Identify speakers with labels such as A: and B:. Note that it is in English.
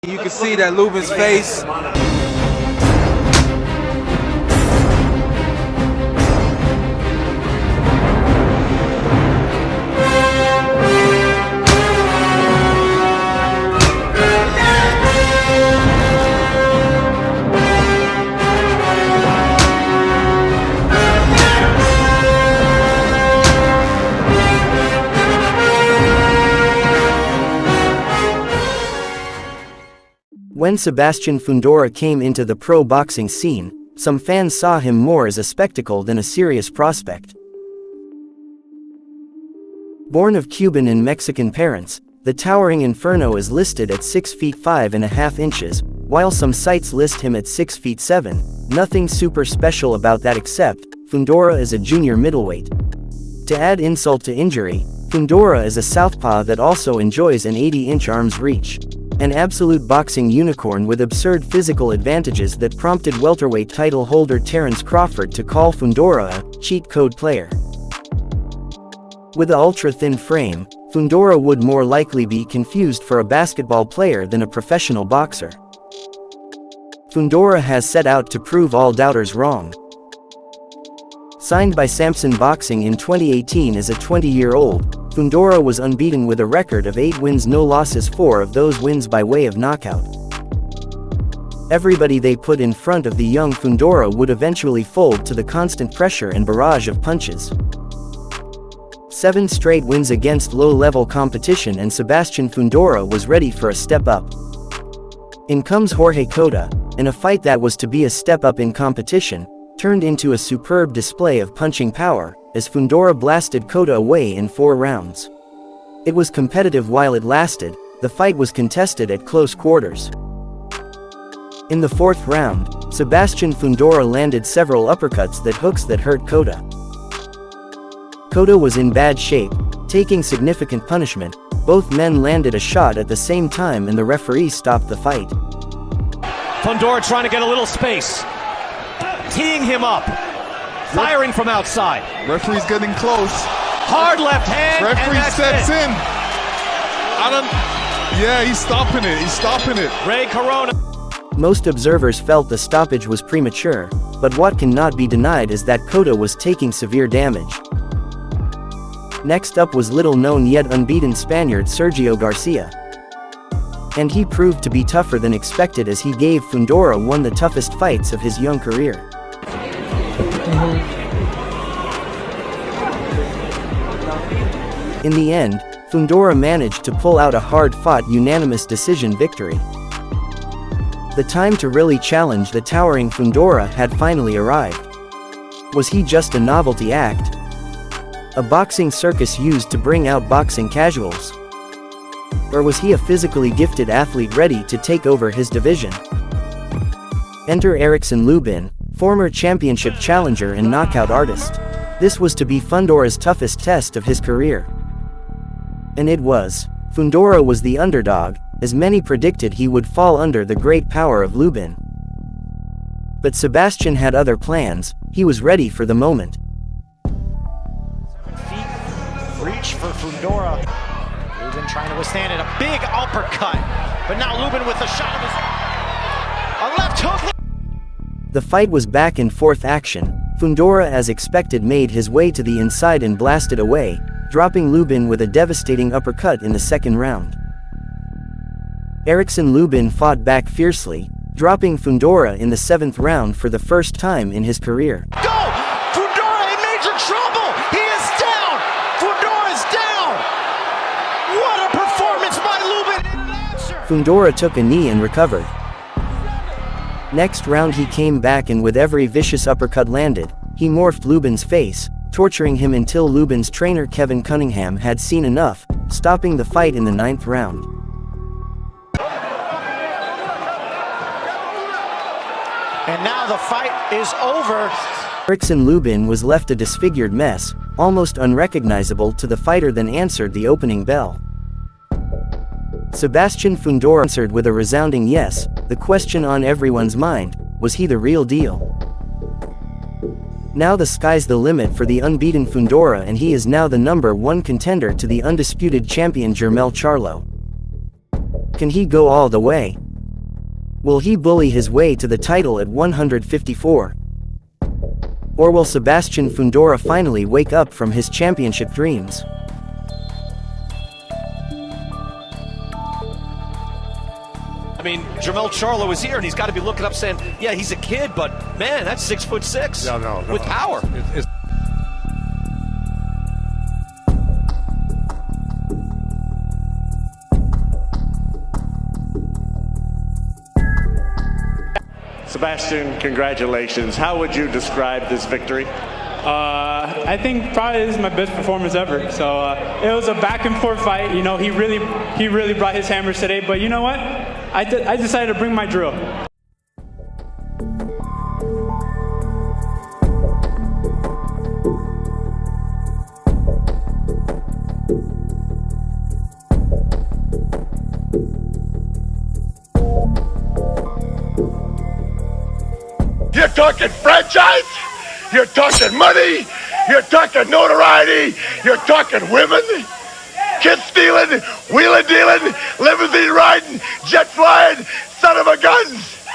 A: You can see that Lubin's face.
B: When Sebastian Fundora came into the pro boxing scene, some fans saw him more as a spectacle than a serious prospect. Born of Cuban and Mexican parents, the towering Inferno is listed at 6 feet 5.5 inches, while some sites list him at 6 feet 7, nothing super special about that except, Fundora is a junior middleweight. To add insult to injury, Fundora is a southpaw that also enjoys an 80-inch arm's reach. An absolute boxing unicorn with absurd physical advantages that prompted welterweight title holder Terence Crawford to call Fundora a cheat code player. With an ultra-thin frame, Fundora would more likely be confused for a basketball player than a professional boxer. Fundora has set out to prove all doubters wrong. Signed by Samson Boxing in 2018 as a 20-year-old, Fundora was unbeaten with a record of 8 wins no losses, 4 of those wins by way of knockout. Everybody they put in front of the young Fundora would eventually fold to the constant pressure and barrage of punches. 7 straight wins against low-level competition, and Sebastian Fundora was ready for a step up. In comes Jorge Cota, and a fight that was to be a step up in competition, turned into a superb display of punching power, as Fundora blasted Cota away in 4 rounds. It was competitive while it lasted, the fight was contested at close quarters. In the 4th round, Sebastian Fundora landed several uppercuts that hooks that hurt Cota. Cota was in bad shape, taking significant punishment. Both men landed a shot at the same time and the referee stopped the fight.
C: Fundora trying to get a little space. Teeing him up. Firing from outside.
D: Referee's getting close.
C: Hard left hand.
D: Referee steps in. Yeah, he's stopping it. He's stopping it.
C: Ray Corona.
B: Most observers felt the stoppage was premature, but what cannot be denied is that Cota was taking severe damage. Next up was little-known yet unbeaten Spaniard Sergio Garcia. And he proved to be tougher than expected, as he gave Fundora one of the toughest fights of his young career. In the end, Fundora managed to pull out a hard-fought unanimous decision victory. The time to really challenge the towering Fundora had finally arrived. Was he just a novelty act? A boxing circus used to bring out boxing casuals? Or was he a physically gifted athlete ready to take over his division? Enter Erickson Lubin, former championship challenger and knockout artist. This was to be Fundora's toughest test of his career. And it was. Fundora was the underdog, as many predicted he would fall under the great power of Lubin. But Sebastian had other plans, he was ready for the moment.
C: 7 feet, reach for Fundora. Lubin trying to withstand it, a big uppercut. But now Lubin with a shot of his... a left hook.
B: The fight was back in 4th action. Fundora, as expected, made his way to the inside and blasted away, dropping Lubin with a devastating uppercut in the 2nd round. Erickson Lubin fought back fiercely, dropping Fundora in the 7th round for the first time in his career.
C: Go! Fundora in major trouble! He is down! Fundora is down! What a performance by Lubin!
B: Fundora took a knee and recovered. Next round he came back, and with every vicious uppercut landed, he morphed Lubin's face, torturing him until Lubin's trainer Kevin Cunningham had seen enough, stopping the fight in the 9th round.
C: And now the fight is over.
B: Erickson Lubin was left a disfigured mess, almost unrecognizable to the fighter, then answered the opening bell. Sebastian Fundora answered with a resounding yes. The question on everyone's mind, was he the real deal? Now the sky's the limit for the unbeaten Fundora, and he is now the #1 contender to the undisputed champion Jermell Charlo. Can he go all the way? Will he bully his way to the title at 154? Or will Sebastian Fundora finally wake up from his championship dreams?
E: I mean, Jermell Charlo is here, and he's got to be looking up saying, yeah, he's a kid, but man, that's 6'6"
F: No.
E: with power.
F: Sebastian, congratulations. How would you describe this victory?
G: I think probably this is my best performance ever. So it was a back and forth fight. You know, he really brought his hammers today. But you know what? I decided to bring my drill.
H: You're talking franchise, you're talking money, you're talking notoriety, you're talking women, kid stealing, wheeling dealing, limousine riding, jet flying, son of a guns.